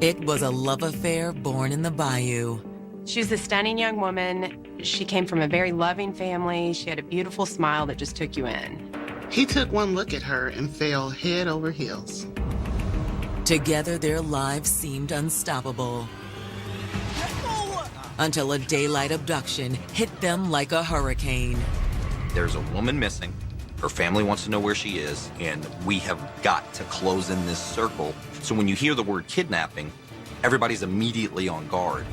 It was a love affair born in the Bayou. She was a stunning young woman. She came from a very loving family. She had a beautiful smile that just took you in. He took one look at her and fell head over heels. Together, their lives seemed unstoppable. Until a daylight abduction hit them like a hurricane. There's a woman missing. Her family wants to know where she is, and we have got to close in this circle. So when you hear the word kidnapping, everybody's immediately on guard.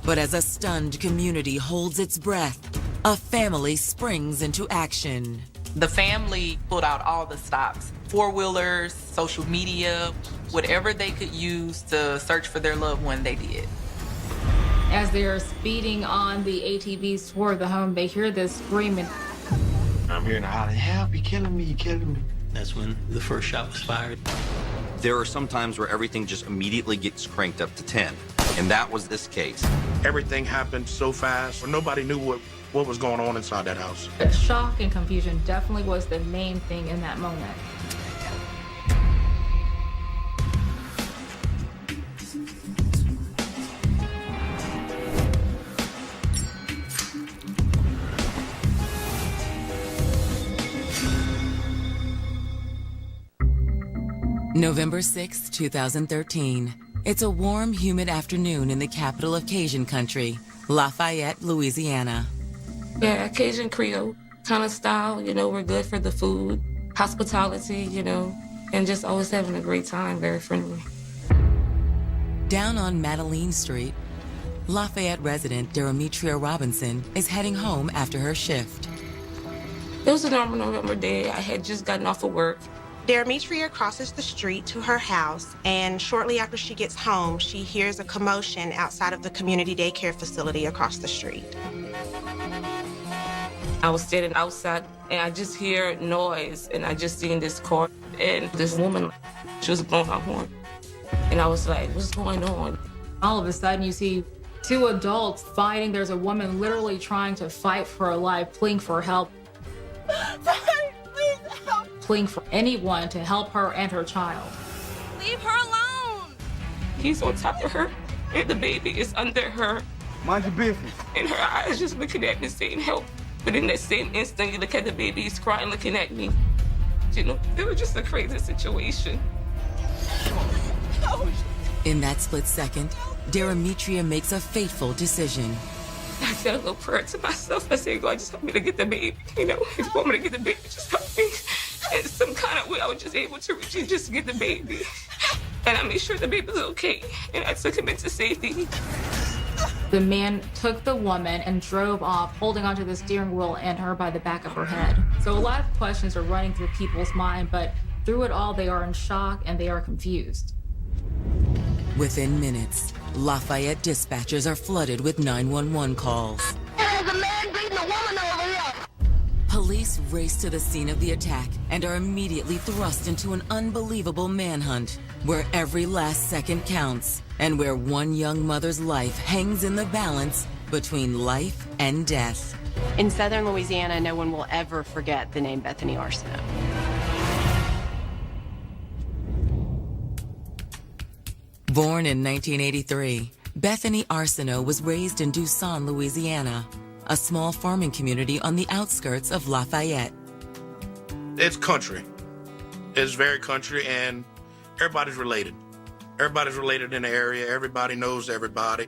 But as a stunned community holds its breath, a family springs into action. The family pulled out all the stops, four-wheelers, social media, whatever they could use to search for their loved one, they did. As they're speeding on the ATVs toward the home, they hear this screaming. I'm hearing a holler, help, you're killing me, you're killing me. That's when the first shot was fired. There are some times where everything just immediately gets cranked up to 10, and that was this case. Everything happened so fast, nobody knew what was going on inside that house. Shock and confusion definitely was the main thing in that moment. November 6, 2013. It's a warm, humid afternoon in the capital of Cajun country, Lafayette, Louisiana. Yeah, Cajun Creole kind of style, we're good for the food, hospitality, and just always having a great time, very friendly. Down on Madeline Street, Lafayette resident Demetria Robinson is heading home after her shift. It was a normal November day. I had just gotten off of work. Demetria crosses the street to her house, and shortly after she gets home, she hears a commotion outside of the community daycare facility across the street. I was standing outside, and I just hear noise, and I just seen this car, and this woman, she was blowing her horn. And I was like, what's going on? All of a sudden, you see two adults fighting. There's a woman literally trying to fight for her life, pleading for help. Pleading for anyone to help her and her child. Leave her alone! He's on top of her, and the baby is under her. Mind your business. And her eyes just looking at me saying help. But in that same instant, you look at the baby, he's crying, looking at me. It was just a crazy situation. In that split second, Demetria makes a fateful decision. I said a little prayer to myself. I said, God, just help me to get the baby. If you want me to get the baby, just help me. In some kind of way, I was just able to reach and just get the baby. And I made sure the baby was okay. And I took him into safety. The man took the woman and drove off, holding onto the steering wheel and her by the back of her head. So a lot of questions are running through people's mind, but through it all, they are in shock and they are confused. Within minutes, Lafayette dispatchers are flooded with 911 calls. There's a man beating a woman over here! Police race to the scene of the attack and are immediately thrust into an unbelievable manhunt where every last second counts and where one young mother's life hangs in the balance between life and death. In southern Louisiana, no one will ever forget the name Bethany Arsenault. Born in 1983, Bethany Arsenault was raised in Duson, Louisiana, a small farming community on the outskirts of Lafayette. It's country. It's very country, and everybody's related. Everybody's related in the area. Everybody knows everybody.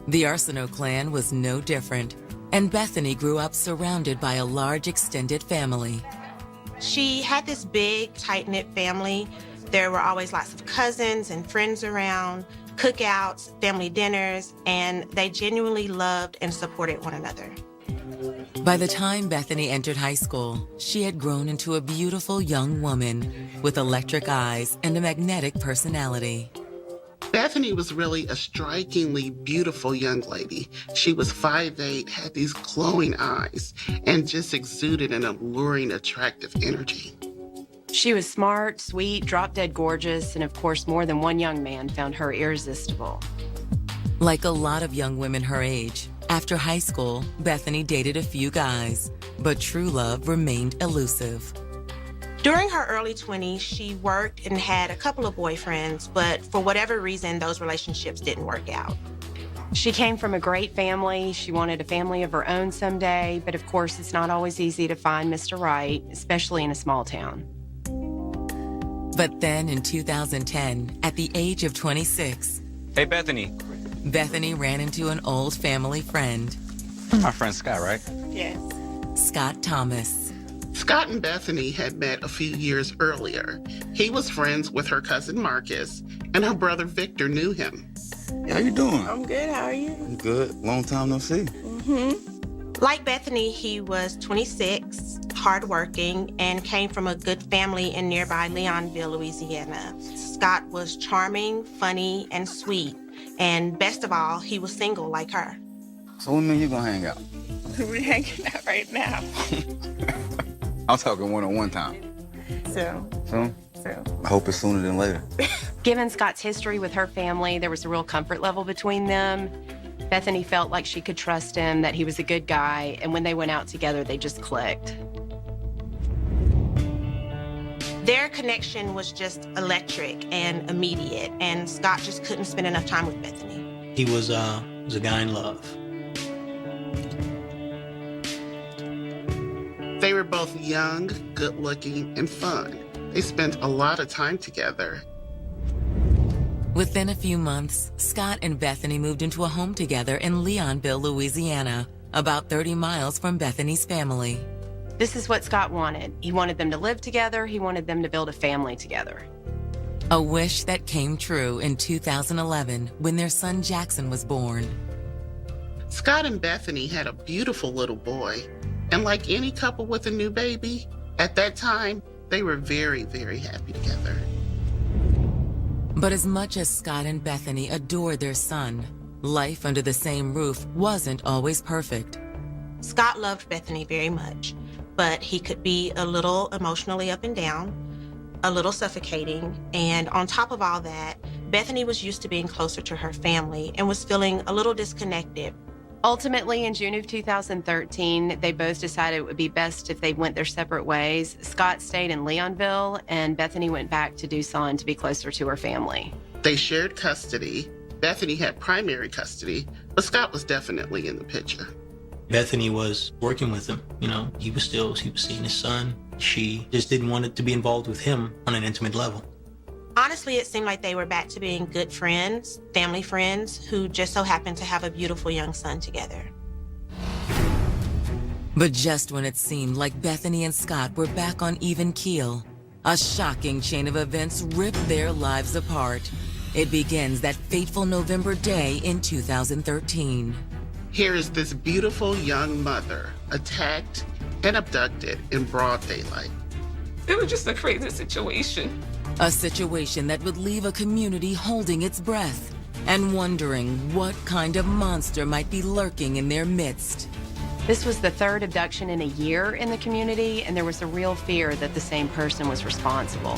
The Arsenault clan was no different, and Bethany grew up surrounded by a large extended family. She had this big, tight-knit family. There were always lots of cousins and friends around, cookouts, family dinners, and they genuinely loved and supported one another. By the time Bethany entered high school, she had grown into a beautiful young woman with electric eyes and a magnetic personality. Bethany was really a strikingly beautiful young lady. She was 5'8", had these glowing eyes, and just exuded an alluring, attractive energy. She was smart, sweet, drop-dead gorgeous, and of course, more than one young man found her irresistible. Like a lot of young women her age, after high school, Bethany dated a few guys, but true love remained elusive. During her early 20s, she worked and had a couple of boyfriends, but for whatever reason, those relationships didn't work out. She came from a great family. She wanted a family of her own someday, but of course, it's not always easy to find Mr. Right, especially in a small town. But then in 2010, at the age of 26, Hey, Bethany. Bethany ran into an old family friend, My friend Scott, right? Yes. Scott Thomas. Scott and Bethany had met a few years earlier. He was friends with her cousin Marcus, and her brother Victor knew him. How you doing? I'm good. How are you? I'm good. Long time no see. Like Bethany, he was 26, hardworking, and came from a good family in nearby Leonville, Louisiana. Scott was charming, funny, and sweet. And best of all, he was single like her. So when you gonna hang out? We're hanging out right now. I'm talking one-on-one time. Soon? I hope it's sooner than later. Given Scott's history with her family, there was a real comfort level between them. Bethany felt like she could trust him, that he was a good guy, and when they went out together, they just clicked. Their connection was just electric and immediate, and Scott just couldn't spend enough time with Bethany. He was a guy in love. They were both young, good-looking, and fun. They spent a lot of time together. Within a few months, Scott and Bethany moved into a home together in Leonville, Louisiana, about 30 miles from Bethany's family. This is what Scott wanted. He wanted them to live together. He wanted them to build a family together. A wish that came true in 2011 when their son Jackson was born. Scott and Bethany had a beautiful little boy. And like any couple with a new baby, at that time, they were very, very happy together. But as much as Scott and Bethany adored their son, life under the same roof wasn't always perfect. Scott loved Bethany very much, but he could be a little emotionally up and down, a little suffocating, and on top of all that, Bethany was used to being closer to her family and was feeling a little disconnected. Ultimately, in June of 2013, they both decided it would be best if they went their separate ways. Scott stayed in Leonville, and Bethany went back to Tucson to be closer to her family. They shared custody. Bethany had primary custody, but Scott was definitely in the picture. Bethany was working with him. You know, he was seeing his son. She just didn't want it to be involved with him on an intimate level. Honestly, it seemed like they were back to being good friends, family friends, who just so happened to have a beautiful young son together. But just when it seemed like Bethany and Scott were back on even keel, a shocking chain of events ripped their lives apart. It begins that fateful November day in 2013. Here is this beautiful young mother attacked and abducted in broad daylight. It was just a crazy situation. A situation that would leave a community holding its breath and wondering what kind of monster might be lurking in their midst. This was the third abduction in a year in the community, and there was a real fear that the same person was responsible.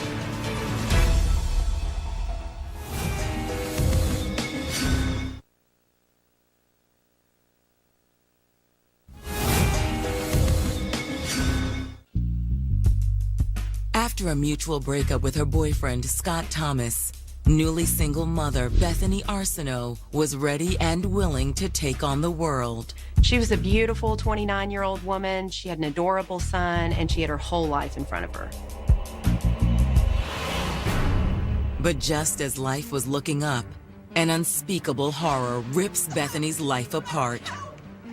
After a mutual breakup with her boyfriend, Scott Thomas, newly single mother Bethany Arsenault was ready and willing to take on the world. She was a beautiful 29-year-old woman. She had an adorable son, and she had her whole life in front of her. But just as life was looking up, an unspeakable horror rips Bethany's life apart.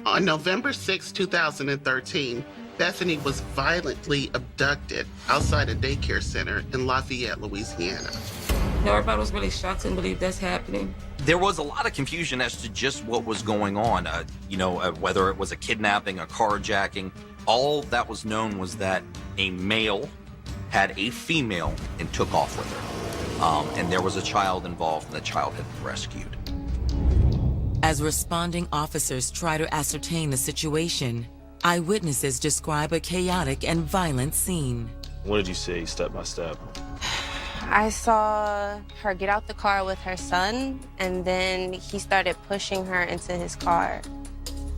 On November 6, 2013, Bethany was violently abducted outside a daycare center in Lafayette, Louisiana. Everybody was really shocked and believe that's happening. There was a lot of confusion as to just what was going on. Whether it was a kidnapping, a carjacking. All that was known was that a male had a female and took off with her. And there was a child involved, and the child had been rescued. As responding officers try to ascertain the situation, eyewitnesses describe a chaotic and violent scene. What did you see step by step? I saw her get out the car with her son, and then he started pushing her into his car.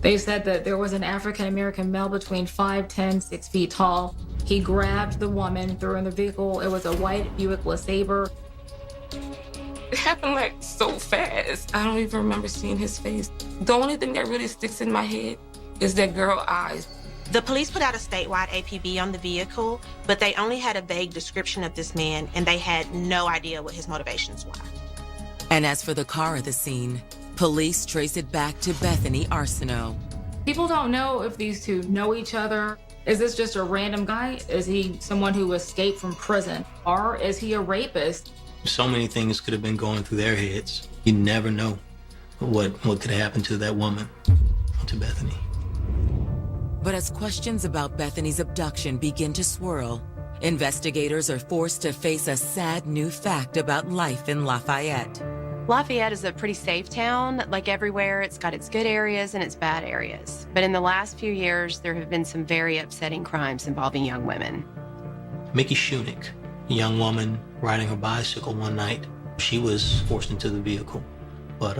They said that there was an African-American male between 5'10", 6 feet tall, He grabbed the woman, threw her in the vehicle. It was a white Buick LeSabre. It happened like so fast. I don't even remember seeing his face. The only thing that really sticks in my head is that girl eyes. The police put out a statewide APB on the vehicle, but they only had a vague description of this man, and they had no idea what his motivations were. And as for the car at the scene, police trace it back to Bethany Arsenault. People don't know if these two know each other. Is this just a random guy? Is he someone who escaped from prison? Or is he a rapist? So many things could have been going through their heads. You never know what could happen to that woman, to Bethany. But as questions about Bethany's abduction begin to swirl, investigators are forced to face a sad new fact about life in Lafayette. Lafayette is a pretty safe town. Like everywhere, it's got its good areas and its bad areas. But in the last few years, there have been some very upsetting crimes involving young women. Mickey Shunick, a young woman riding her bicycle one night, she was forced into the vehicle. But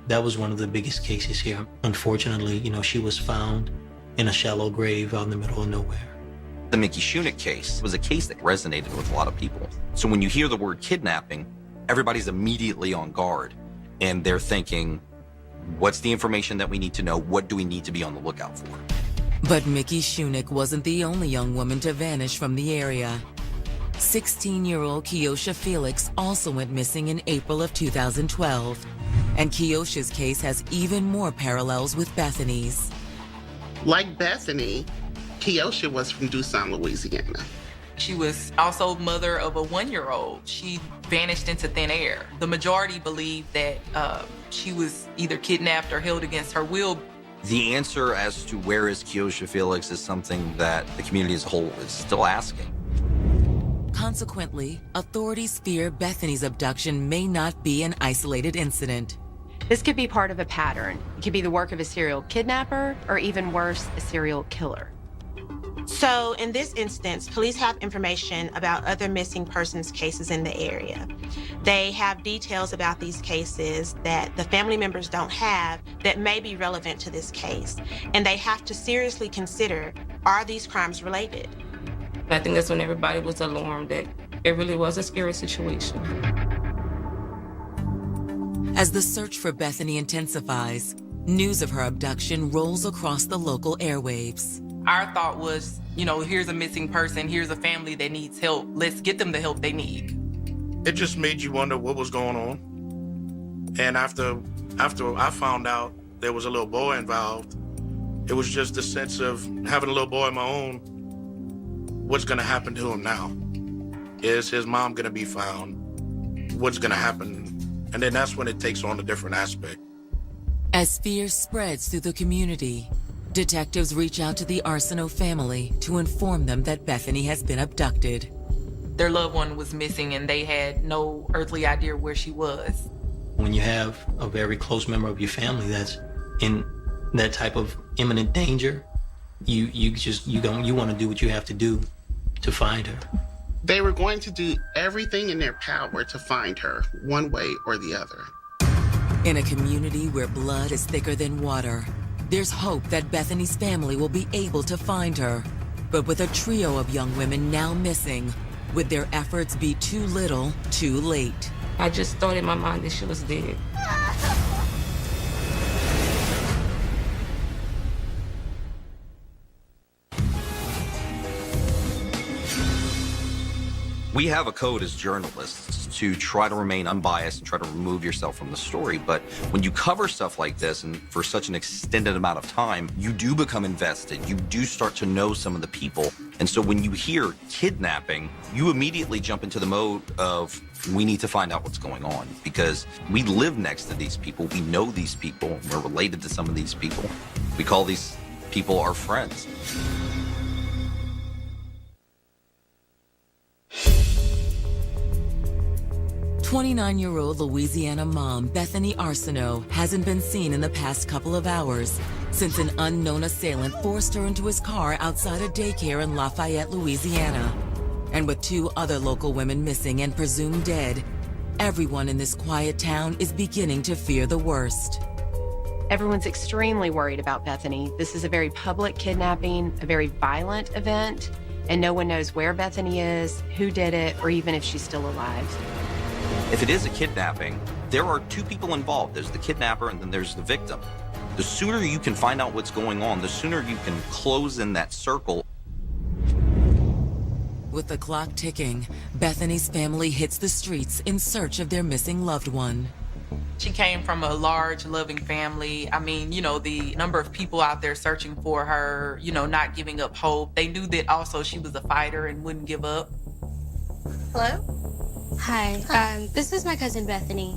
that was one of the biggest cases here. Unfortunately, she was found in a shallow grave out in the middle of nowhere. The Mickey Shunick case was a case that resonated with a lot of people. So when you hear the word kidnapping, everybody's immediately on guard. And they're thinking, what's the information that we need to know? What do we need to be on the lookout for? But Mickey Shunick wasn't the only young woman to vanish from the area. 16-year-old Keosha Felix also went missing in April of 2012. And Keosha's case has even more parallels with Bethany's. Like Bethany, Keosha was from Tucson, Louisiana. She was also mother of a 1-year-old. She vanished into thin air. The majority believe that she was either kidnapped or held against her will. The answer as to where is Keosha Felix is something that the community as a whole is still asking. Consequently, authorities fear Bethany's abduction may not be an isolated incident. This could be part of a pattern. It could be the work of a serial kidnapper, or even worse, a serial killer. So in this instance, police have information about other missing persons cases in the area. They have details about these cases that the family members don't have that may be relevant to this case. And they have to seriously consider, are these crimes related? I think that's when everybody was alarmed that it really was a scary situation. As the search for Bethany intensifies, news of her abduction rolls across the local airwaves. Our thought was, here's a missing person, here's a family that needs help. Let's get them the help they need. It just made you wonder what was going on. And after I found out there was a little boy involved, it was just the sense of having a little boy of my own. What's gonna happen to him now? Is his mom gonna be found? What's gonna happen? And then that's when it takes on a different aspect. As fear spreads through the community, detectives reach out to the Arsenault family to inform them that Bethany has been abducted. Their loved one was missing and they had no earthly idea where she was. When you have a very close member of your family that's in that type of imminent danger, you want to do what you have to do to find her. They were going to do everything in their power to find her, one way or the other. In a community where blood is thicker than water, there's hope that Bethany's family will be able to find her. But with a trio of young women now missing, would their efforts be too little, too late? I just thought in my mind that she was dead. We have a code as journalists to try to remain unbiased and try to remove yourself from the story. But when you cover stuff like this and for such an extended amount of time, you do become invested. You do start to know some of the people. And so when you hear kidnapping, you immediately jump into the mode of, we need to find out what's going on because we live next to these people. We know these people. We're related to some of these people. We call these people our friends. 29-year-old Louisiana mom Bethany Arsenault hasn't been seen in the past couple of hours since an unknown assailant forced her into his car outside a daycare in Lafayette, Louisiana. And with 2 other local women missing and presumed dead, everyone in this quiet town is beginning to fear the worst. Everyone's extremely worried about Bethany. This is a very public kidnapping, a very violent event, and no one knows where Bethany is, who did it, or even if she's still alive. If it is a kidnapping, there are two people involved. There's the kidnapper and then there's the victim. The sooner you can find out what's going on, the sooner you can close in that circle. With the clock ticking, Bethany's family hits the streets in search of their missing loved one. She came from a large, loving family. I mean, you know, the number of people out there searching for her, you know, not giving up hope. They knew that also she was a fighter and wouldn't give up. Hello? Hi. This is my cousin Bethany.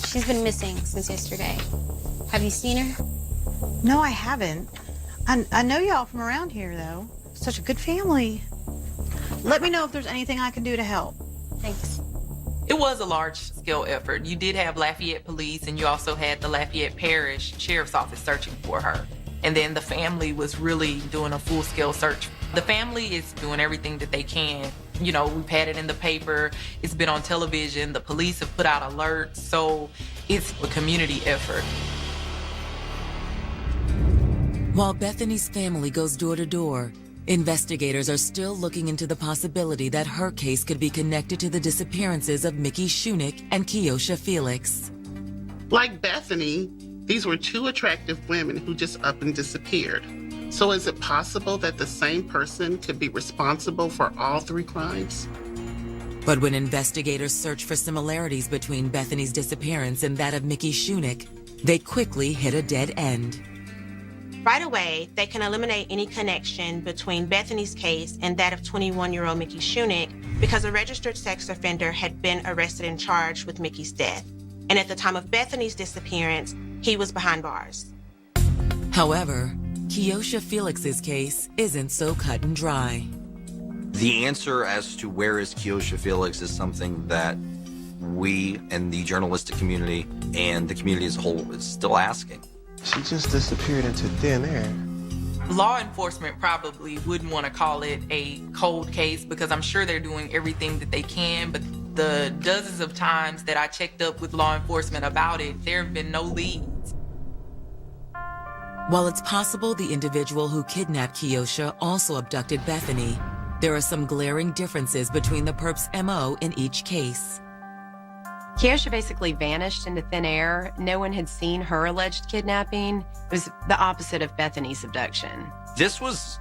She's been missing since yesterday. Have you seen her? No, I haven't. I know y'all from around here, though. Such a good family. Let me know if there's anything I can do to help. Thanks. It was a large-scale effort. You did have Lafayette Police, and you also had the Lafayette Parish Sheriff's Office searching for her. And then the family was really doing a full-scale search. The family is doing everything that they can. You know, we've had it in the paper. It's been on television. The police have put out alerts. So it's a community effort. While Bethany's family goes door to door, investigators are still looking into the possibility that her case could be connected to the disappearances of Mickey Shunick and Kiosha Felix. Like Bethany, these were two attractive women who just up and disappeared. So is it possible that the same person could be responsible for all three crimes? But when investigators search for similarities between Bethany's disappearance and that of Mickey Shunick, they quickly hit a dead end. Right away, they can eliminate any connection between Bethany's case and that of 21-year-old Mickey Shunick because a registered sex offender had been arrested and charged with Mickey's death. And at the time of Bethany's disappearance, he was behind bars. However, Kiosha Felix's case isn't so cut and dry. The answer as to where is Kiosha Felix is something that we and the journalistic community and the community as a whole is still asking. She just disappeared into thin air. Law enforcement probably wouldn't want to call it a cold case because I'm sure they're doing everything that they can, but the dozens of times that I checked up with law enforcement about it, there have been no leads. While it's possible the individual who kidnapped Kiosha also abducted Bethany, there are some glaring differences between the perp's MO in each case. Kiosha basically vanished into thin air. No one had seen her alleged kidnapping. It was the opposite of Bethany's abduction. This was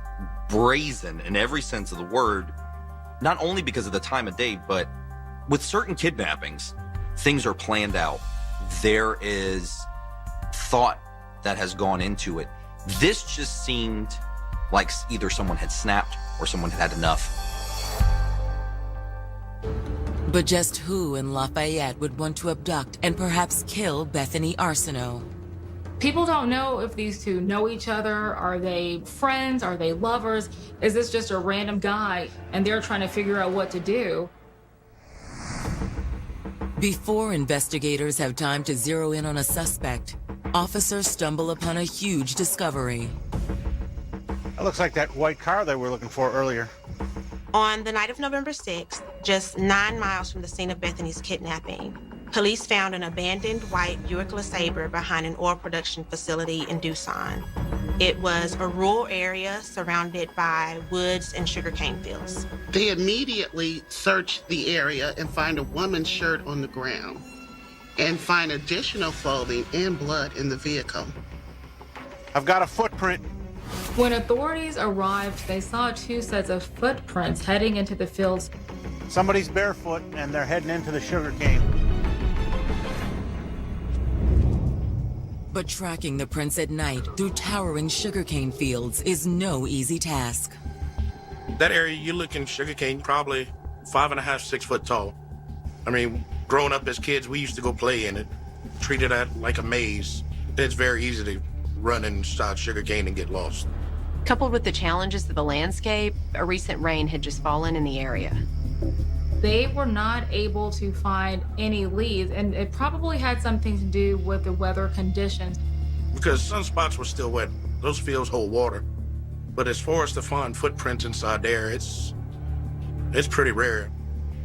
brazen in every sense of the word, not only because of the time of day, but with certain kidnappings, things are planned out. There is thought that has gone into it. This just seemed like either someone had snapped or someone had had enough. But just who in Lafayette would want to abduct and perhaps kill Bethany Arsenault? People don't know if these two know each other. Are they friends? Are they lovers? Is this just a random guy and they're trying to figure out what to do? Before investigators have time to zero in on a suspect, officers stumble upon a huge discovery. That looks like that white car they were looking for earlier. On the night of November 6th, just 9 miles from the scene of Bethany's kidnapping, police found an abandoned white Buick LeSabre behind an oil production facility in Tucson. It was a rural area surrounded by woods and sugarcane fields. They immediately search the area and find a woman's shirt on the ground and find additional clothing and blood in the vehicle. I've got a footprint. When authorities arrived, they saw 2 sets of footprints heading into the fields. Somebody's barefoot and they're heading into the sugarcane. But tracking the prints at night through towering sugarcane fields is no easy task. That area, you look in sugarcane, probably 5.5, 6 foot tall. I mean, growing up as kids, we used to go play in it, treated it like a maze. It's very easy to run inside sugarcane and get lost. Coupled with the challenges of the landscape, a recent rain had just fallen in the area. They were not able to find any leads, and it probably had something to do with the weather conditions. Because some spots were still wet. Those fields hold water. But as far as to find footprints inside there, it's pretty rare.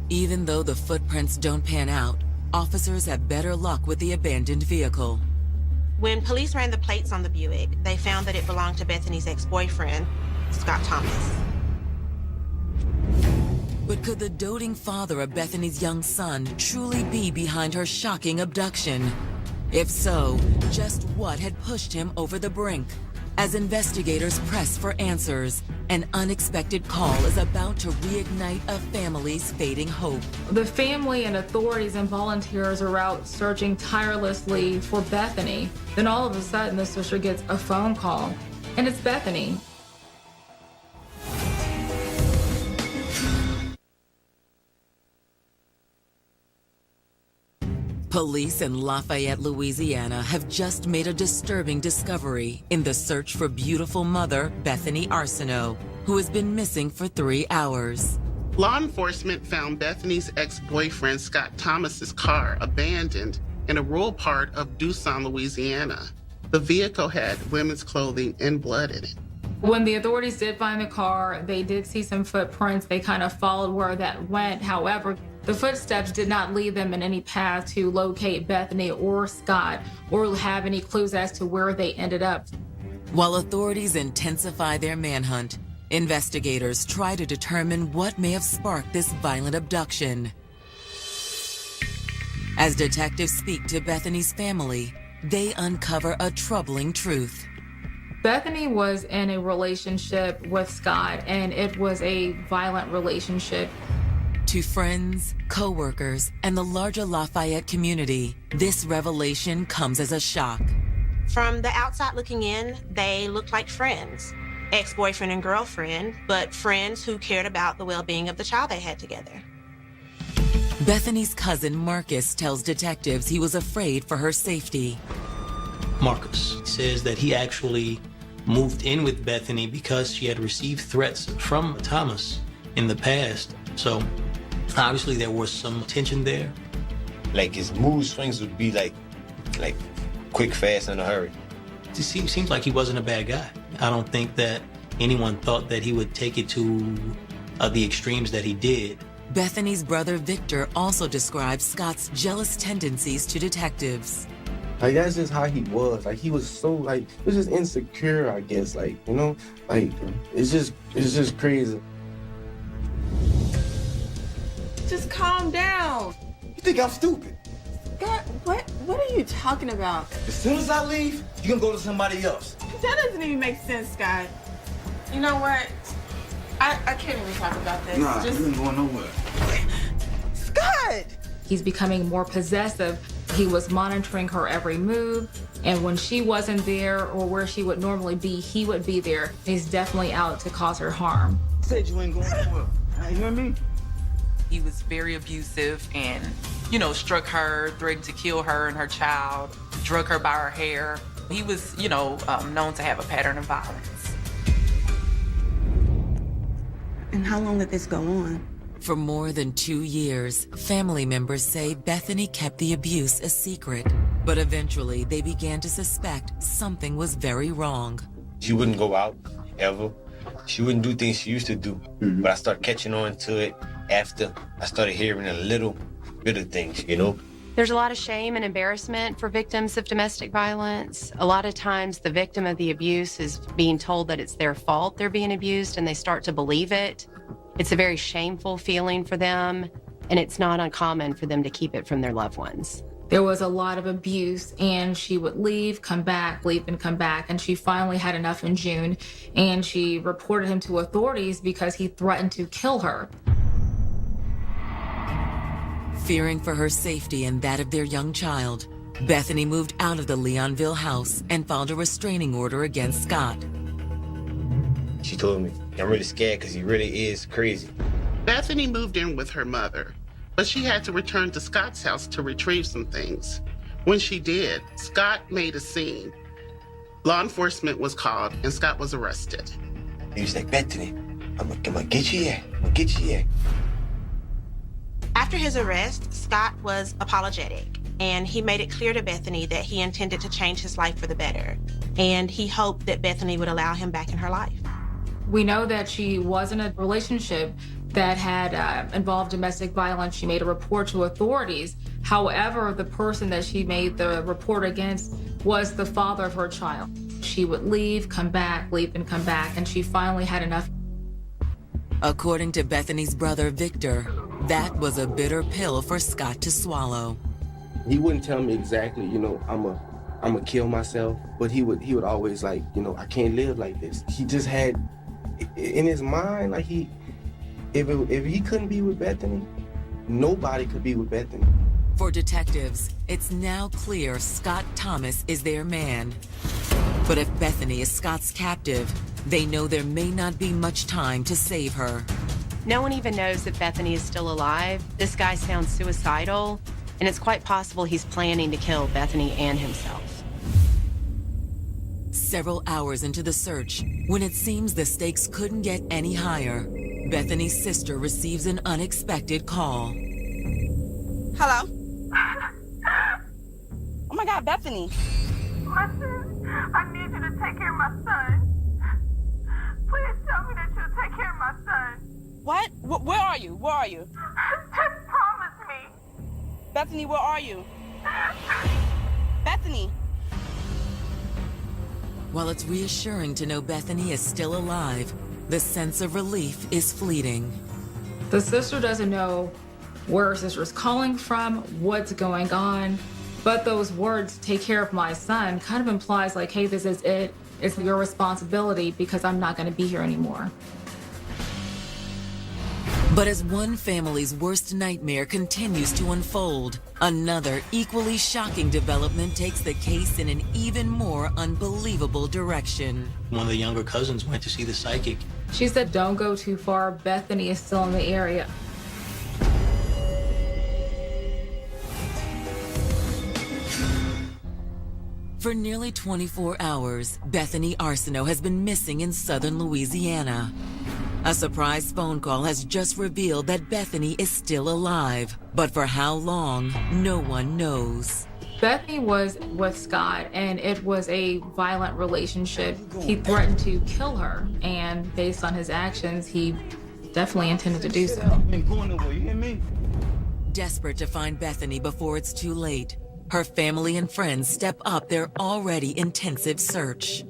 Even though the footprints don't pan out, officers have better luck with the abandoned vehicle. When police ran the plates on the Buick, they found that it belonged to Bethany's ex-boyfriend, Scott Thomas. But could the doting father of Bethany's young son truly be behind her shocking abduction? If so, just what had pushed him over the brink? As investigators press for answers, an unexpected call is about to reignite a family's fading hope. The family and authorities and volunteers are out searching tirelessly for Bethany. Then all of a sudden, the sister gets a phone call, and it's Bethany. Police in Lafayette, Louisiana have just made a disturbing discovery in the search for beautiful mother Bethany Arsenault, who has been missing for 3 hours. Law enforcement found Bethany's ex-boyfriend Scott Thomas's car abandoned in a rural part of Doosan, Louisiana. The vehicle had women's clothing and blood in it. When the authorities did find the car, they did see some footprints. They kind of followed where that went. However, the footsteps did not lead them in any path to locate Bethany or Scott or have any clues as to where they ended up. While authorities intensify their manhunt, investigators try to determine what may have sparked this violent abduction. As detectives speak to Bethany's family, they uncover a troubling truth. Bethany was in a relationship with Scott, and it was a violent relationship. To friends, co-workers, and the larger Lafayette community, this revelation comes as a shock. From the outside looking in, they looked like friends, ex-boyfriend and girlfriend, but friends who cared about the well-being of the child they had together. Bethany's cousin Marcus tells detectives he was afraid for her safety. Marcus says that he actually moved in with Bethany because she had received threats from Thomas in the past. So obviously there was some tension there. Like his mood swings would be like quick, fast, in a hurry. It seems like he wasn't a bad guy. I don't think that anyone thought that he would take it to the extremes that he did. Bethany's brother Victor also describes Scott's jealous tendencies to detectives. Like, that's just how he was. Like, he was so, like, he was just insecure, I guess. Like, you know, like, it's just crazy. Just calm down. You think I'm stupid? God, what are you talking about? As soon as I leave, you can go to somebody else. That doesn't even make sense, Scott. You know what? I can't even talk about this. Nah, you ain't going nowhere. Scott! He's becoming more possessive. He was monitoring her every move, and when she wasn't there or where she would normally be, he would be there. He's definitely out to cause her harm. You said you ain't going nowhere. You hear me? He was very abusive and, struck her, threatened to kill her and her child, drug her by her hair. He was, known to have a pattern of violence. And how long did this go on? For more than 2 years, family members say Bethany kept the abuse a secret. But eventually, they began to suspect something was very wrong. She wouldn't go out, ever. She wouldn't do things she used to do. Mm-hmm. But I started catching on to it after I started hearing a little bit of things, There's a lot of shame and embarrassment for victims of domestic violence. A lot of times the victim of the abuse is being told that it's their fault they're being abused, and they start to believe it. It's a very shameful feeling for them, and it's not uncommon for them to keep it from their loved ones. There was a lot of abuse, and she would leave, come back, leave and come back, and she finally had enough in June, and she reported him to authorities because he threatened to kill her. Fearing for her safety and that of their young child, Bethany moved out of the Leonville house and filed a restraining order against Scott. She told me, I'm really scared because he really is crazy. Bethany moved in with her mother, but she had to return to Scott's house to retrieve some things. When she did, Scott made a scene. Law enforcement was called and Scott was arrested. He was like, Bethany, I'm gonna get you here. I'm gonna get you here. After his arrest, Scott was apologetic, and he made it clear to Bethany that he intended to change his life for the better, and he hoped that Bethany would allow him back in her life. We know that she was in a relationship that had involved domestic violence. She made a report to authorities. However, the person that she made the report against was the father of her child. She would leave, come back, leave and come back, and she finally had enough. According to Bethany's brother, Victor, that was a bitter pill for Scott to swallow. He wouldn't tell me exactly, I'm gonna kill myself, but he would always like, I can't live like this. He just had in his mind, like if he couldn't be with Bethany, nobody could be with Bethany. For detectives, it's now clear Scott Thomas is their man. But if Bethany is Scott's captive, they know there may not be much time to save her. No one even knows that Bethany is still alive. This guy sounds suicidal, and it's quite possible he's planning to kill Bethany and himself. Several hours into the search, when it seems the stakes couldn't get any higher, Bethany's sister receives an unexpected call. Hello? Oh my God, Bethany. Listen, I need you to take care of my son. Please tell me that you'll take care of my son. What? Where are you? Where are you? Just promise me. Bethany, where are you? Bethany. While it's reassuring to know Bethany is still alive, the sense of relief is fleeting. The sister doesn't know where her sister's calling from, what's going on, but those words, take care of my son, kind of implies like, hey, this is it. It's your responsibility because I'm not going to be here anymore. But as one family's worst nightmare continues to unfold, another equally shocking development takes the case in an even more unbelievable direction. One of the younger cousins went to see the psychic. She said, don't go too far. Bethany is still in the area. For nearly 24 hours, Bethany Arsenault has been missing in southern Louisiana. A surprise phone call has just revealed that Bethany is still alive, but for how long, no one knows. Bethany was with Scott, and it was a violent relationship. He threatened to kill her, and based on his actions, he definitely intended to do so. Desperate to find Bethany before it's too late, her family and friends step up their already intensive search.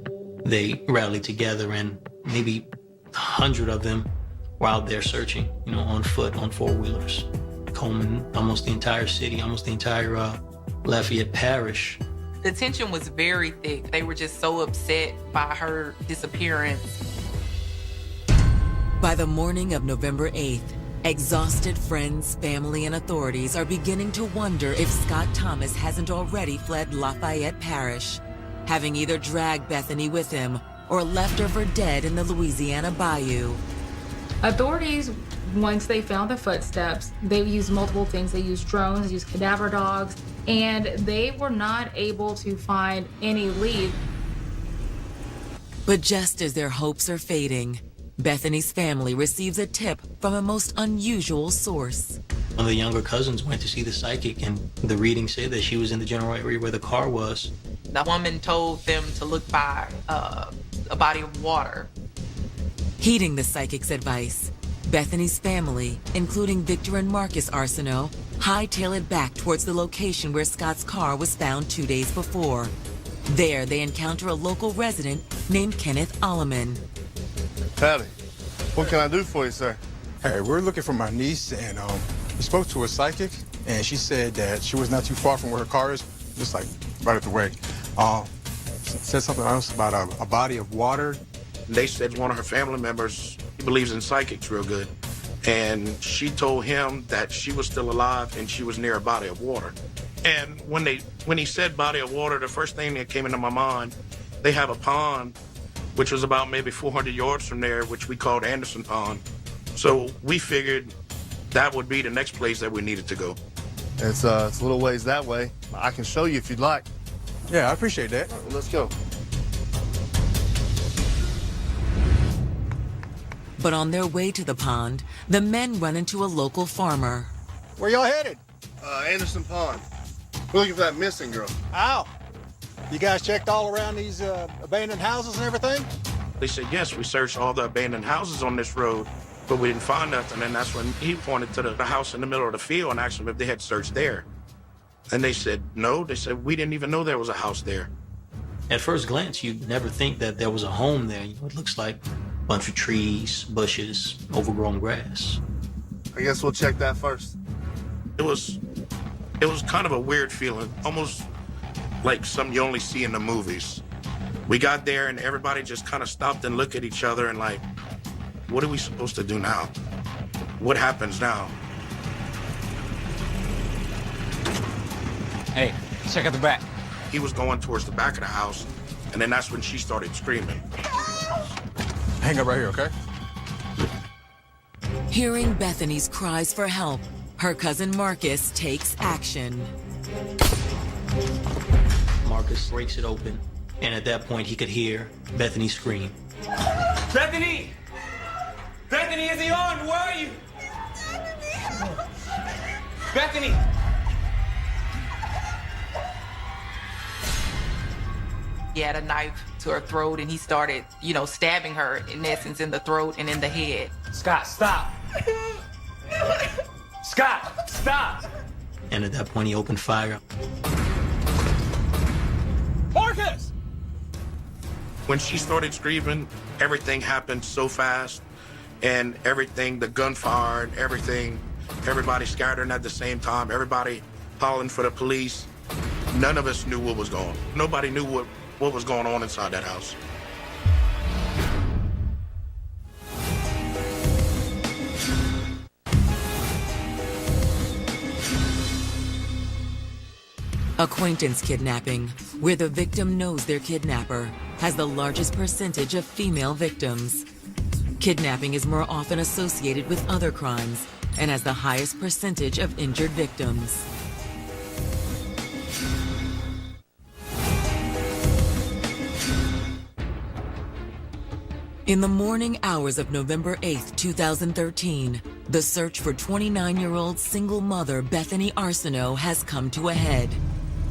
They rallied together, and maybe 100 of them were out there searching, on foot, on four-wheelers, combing almost the entire city, almost the entire Lafayette Parish. The tension was very thick. They were just so upset by her disappearance. By the morning of November 8th, exhausted friends, family, and authorities are beginning to wonder if Scott Thomas hasn't already fled Lafayette Parish, having either dragged Bethany with him or left her for dead in the Louisiana Bayou. Authorities, once they found the footsteps, they used multiple things. They used drones, used cadaver dogs, and they were not able to find any lead. But just as their hopes are fading, Bethany's family receives a tip from a most unusual source. One of the younger cousins went to see the psychic, and the reading said that she was in the general area where the car was. The woman told them to look by a body of water. Heeding the psychic's advice, Bethany's family, including Victor and Marcus Arsenault, hightail it back towards the location where Scott's car was found 2 days before. There, they encounter a local resident named Kenneth Alleman. Howdy. What can I do for you, sir? Hey, we're looking for my niece, and we spoke to a psychic, and she said that she was not too far from where her car is, just like right up the way. Said something else about a body of water. They said one of her family members, he believes in psychics real good, and she told him that she was still alive and she was near a body of water. And when he said body of water, the first thing that came into my mind, they have a pond which was about maybe 400 yards from there, which we called Anderson Pond. So we figured that would be the next place that we needed to go. It's a little ways that way. I can show you if you'd like. Yeah, I appreciate that. Right, let's go. But on their way to the pond, the men run into a local farmer. Where y'all headed? Anderson Pond. We're looking for that missing girl. Ow! You guys checked all around these abandoned houses and everything? They said, yes, we searched all the abandoned houses on this road, but we didn't find nothing. And that's when he pointed to the house in the middle of the field and asked them if they had searched there. And they said, no. They said, we didn't even know there was a house there. At first glance, you'd never think that there was a home there. It looks like bunch of trees, bushes, overgrown grass. I guess we'll check that first. It was kind of a weird feeling, almost like something you only see in the movies. We got there and everybody just kind of stopped and looked at each other and like, what are we supposed to do now? What happens now? Hey, check out the back. He was going towards the back of the house, and then that's when she started screaming. Hang up right here, okay? Hearing Bethany's cries for help, her cousin Marcus takes action. Marcus breaks it open, and at that point he could hear Bethany scream. Bethany! Bethany, is he on? Where are you? Bethany! He had a knife to her throat and he started, stabbing her, in essence, in the throat and in the head. Scott, stop! Scott, stop! And at that point he opened fire. Marcus! When she started screaming, everything happened so fast, and everything, the gunfire and everything, everybody scattering at the same time, everybody calling for the police. None of us knew what was going on. Nobody knew what was going on inside that house. Acquaintance kidnapping, where the victim knows their kidnapper, has the largest percentage of female victims. Kidnapping is more often associated with other crimes and has the highest percentage of injured victims. In the morning hours of November 8th, 2013, the search for 29-year-old single mother Bethany Arsenault has come to a head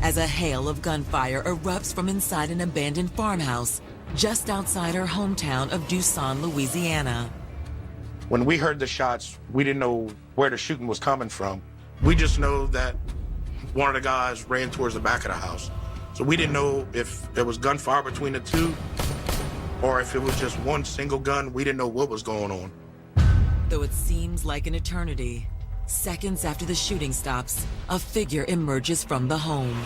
as a hail of gunfire erupts from inside an abandoned farmhouse just outside her hometown of Duson, Louisiana. When we heard the shots, we didn't know where the shooting was coming from. We just know that one of the guys ran towards the back of the house. So we didn't know if there was gunfire between the two or if it was just one single gun. We didn't know what was going on. Though it seems like an eternity, seconds after the shooting stops, a figure emerges from the home.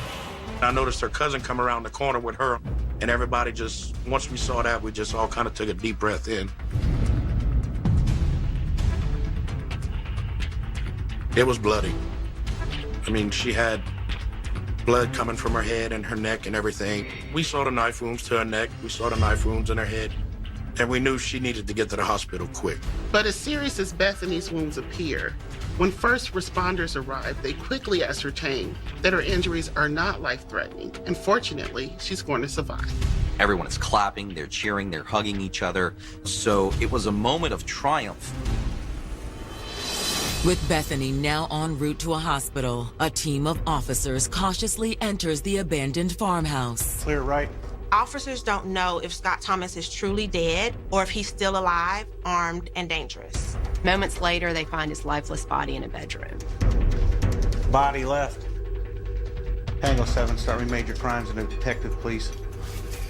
I noticed her cousin come around the corner with her, and everybody just, once we saw that, we just all kind of took a deep breath in. It was bloody. I mean, she had blood coming from her head and her neck and everything. We saw the knife wounds to her neck. We saw the knife wounds in her head. And we knew she needed to get to the hospital quick. But as serious as Bethany's wounds appear, when first responders arrive, they quickly ascertain that her injuries are not life-threatening. And fortunately, she's going to survive. Everyone is clapping, they're cheering, they're hugging each other. So it was a moment of triumph. With Bethany now en route to a hospital, a team of officers cautiously enters the abandoned farmhouse. Clear right. Officers don't know if Scott Thomas is truly dead or if he's still alive, armed, and dangerous. Moments later, they find his lifeless body in a bedroom. Body left. Tango 7, starting major crimes and a detective, please.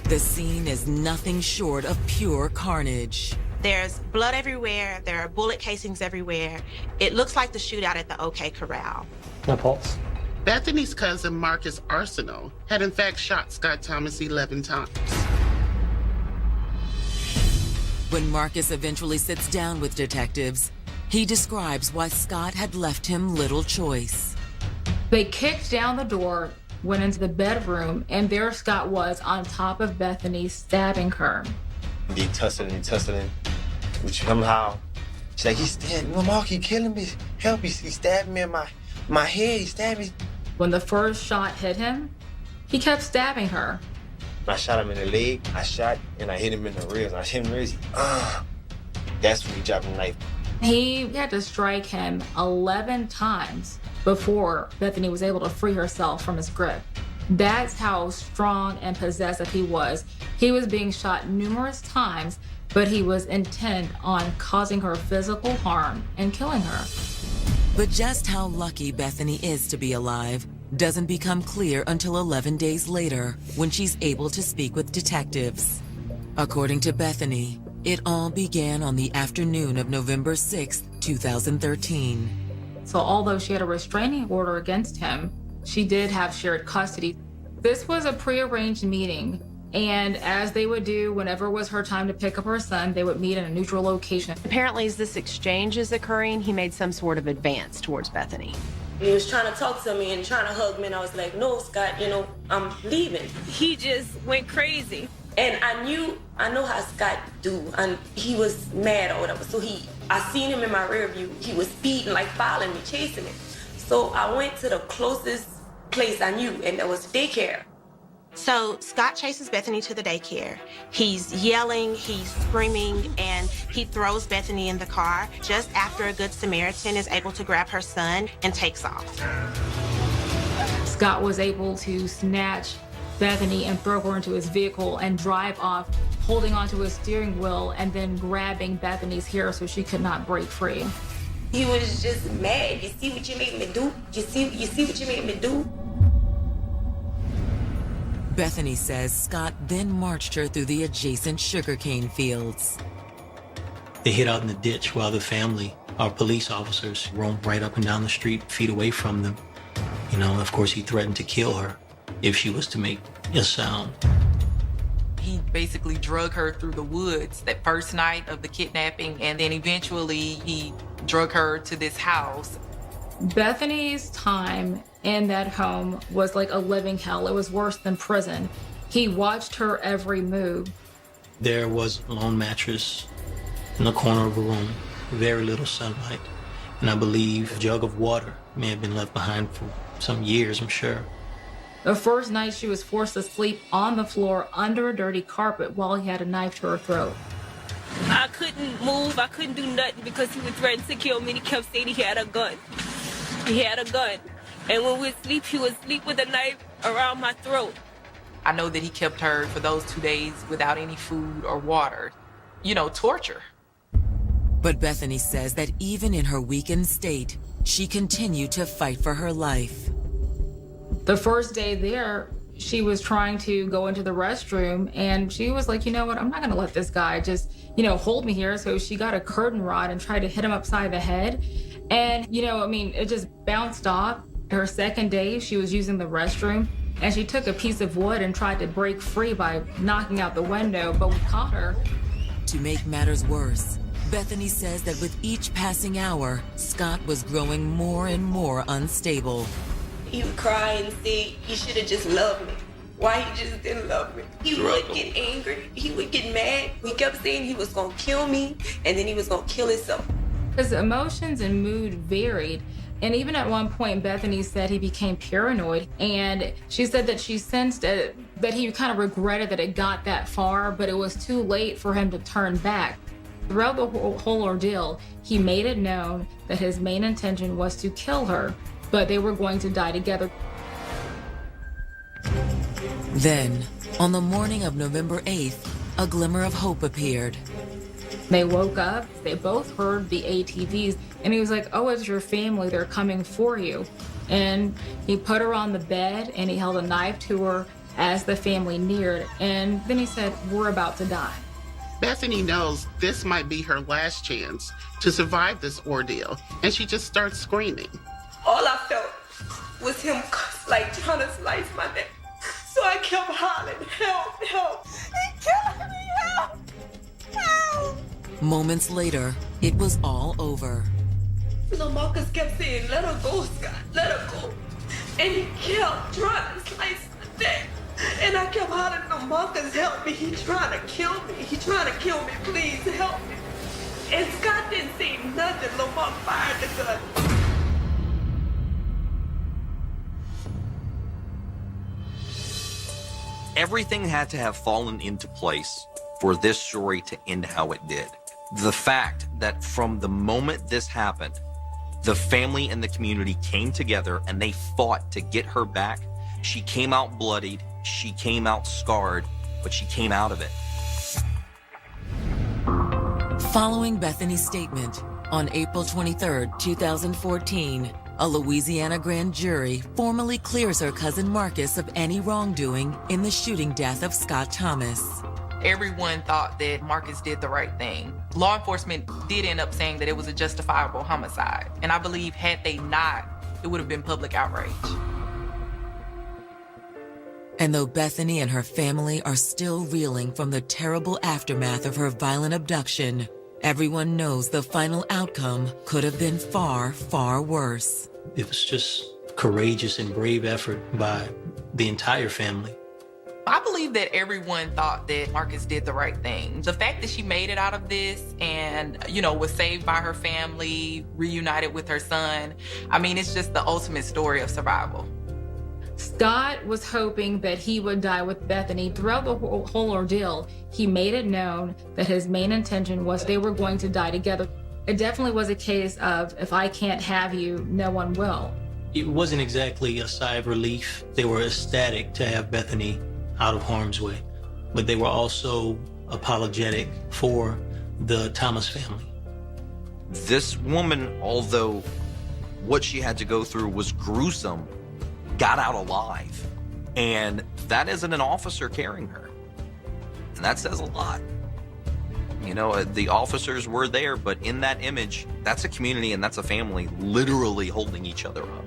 The scene is nothing short of pure carnage. There's blood everywhere. There are bullet casings everywhere. It looks like the shootout at the OK Corral. No pulse. Bethany's cousin, Marcus Arsenault, had in fact shot Scott Thomas 11 times. When Marcus eventually sits down with detectives, he describes why Scott had left him little choice. They kicked down the door, went into the bedroom, and there Scott was on top of Bethany, stabbing her. They tussling, which somehow, she's like, he's stabbing me. Mark, he killing me. Help, he stabbed me in my head, he stabbed me. When the first shot hit him, he kept stabbing her. I shot him in the leg, I shot, and I hit him in the ribs. I hit him in the ribs, that's when he dropped the knife. He had to strike him 11 times before Bethany was able to free herself from his grip. That's how strong and possessive he was. He was being shot numerous times, but he was intent on causing her physical harm and killing her. But just how lucky Bethany is to be alive doesn't become clear until 11 days later when she's able to speak with detectives. According to Bethany, It all began on the afternoon of November 6, 2013. So although she had a restraining order against him, she did have shared custody. This was a prearranged meeting, and as they would do whenever it was her time to pick up her son, they would meet in a neutral location. Apparently, as this exchange is occurring, he made some sort of advance towards Bethany. He was trying to talk to me and trying to hug me, and I was like, no, Scott, I'm leaving. He just went crazy. And I know how Scott do, and he was mad or whatever. So I seen him in my rear view. He was speeding, like following me, chasing me. So I went to the closest place I knew, and that was daycare. So Scott chases Bethany to the daycare. He's yelling, he's screaming, and he throws Bethany in the car just after a Good Samaritan is able to grab her son and takes off. Scott was able to snatch Bethany and throw her into his vehicle and drive off, holding onto his steering wheel and then grabbing Bethany's hair so she could not break free. He was just mad. You see what you made me do? You see what you made me do? Bethany says Scott then marched her through the adjacent sugarcane fields. They hid out in the ditch while the family, our police officers, roamed right up and down the street, feet away from them. Of course, he threatened to kill her if she was to make a sound. He basically drug her through the woods that first night of the kidnapping, and then eventually he drug her to this house. Bethany's time in that home was like a living hell. It was worse than prison. He watched her every move. There was a lone mattress in the corner of a room, very little sunlight, and I believe a jug of water may have been left behind for some years, I'm sure. The first night she was forced to sleep on the floor under a dirty carpet while he had a knife to her throat. I couldn't move, I couldn't do nothing because he was threatening to kill me and he kept saying he had a gun. He had a gun. And when we'd sleep, he would sleep with a knife around my throat. I know that he kept her for those 2 days without any food or water. Torture. But Bethany says that even in her weakened state, she continued to fight for her life. The first day there, she was trying to go into the restroom, and she was like, you know what, I'm not gonna let this guy just, hold me here. So she got a curtain rod and tried to hit him upside the head. And, it just bounced off. Her second day, she was using the restroom, and she took a piece of wood and tried to break free by knocking out the window, but we caught her. To make matters worse, Bethany says that with each passing hour, Scott was growing more and more unstable. He would cry and say, he should have just loved me. Why he just didn't love me? He would get angry. He would get mad. He kept saying he was going to kill me, and then he was going to kill himself. His emotions and mood varied. And even at one point, Bethany said he became paranoid. And she said that she sensed that he kind of regretted that it got that far, but it was too late for him to turn back. Throughout the whole ordeal, he made it known that his main intention was to kill her, but they were going to die together. Then, on the morning of November 8th, a glimmer of hope appeared. They woke up, they both heard the ATVs, and he was like, oh, it's your family, they're coming for you. And he put her on the bed and he held a knife to her as the family neared, and then he said, we're about to die. Bethany knows this might be her last chance to survive this ordeal, and she just starts screaming. All I felt was him trying to slice my neck. So I kept hollering, help, help. He killing me, help, help. Moments later, it was all over. So Marcus kept saying, let her go, Scott, let her go. And he kept trying to slice my neck. And I kept hollering, no, Marcus, help me. He's trying to kill me. He's trying to kill me. Please help me. And Scott didn't say nothing. Lamar fired the gun. Everything had to have fallen into place for this story to end how it did. The fact that from the moment this happened, the family and the community came together and they fought to get her back. She came out bloodied, she came out scarred, but she came out of it. Following Bethany's statement, on April 23, 2014, a Louisiana grand jury formally clears her cousin Marcus of any wrongdoing in the shooting death of Scott Thomas. Everyone thought that Marcus did the right thing. Law enforcement did end up saying that it was a justifiable homicide. And I believe had they not, it would have been public outrage. And though Bethany and her family are still reeling from the terrible aftermath of her violent abduction, everyone knows the final outcome could have been far, far worse. It was just courageous and brave effort by the entire family. I believe that everyone thought that Marcus did the right thing. The fact that she made it out of this and, was saved by her family, reunited with her son, it's just the ultimate story of survival. Scott was hoping that he would die with Bethany. Throughout the whole ordeal, he made it known that his main intention was they were going to die together. It definitely was a case of, if I can't have you, no one will. It wasn't exactly a sigh of relief. They were ecstatic to have Bethany out of harm's way, but they were also apologetic for the Thomas family. This woman, although what she had to go through was gruesome, got out alive. And that isn't an officer carrying her. And that says a lot. The officers were there, but in that image, that's a community and that's a family literally holding each other up.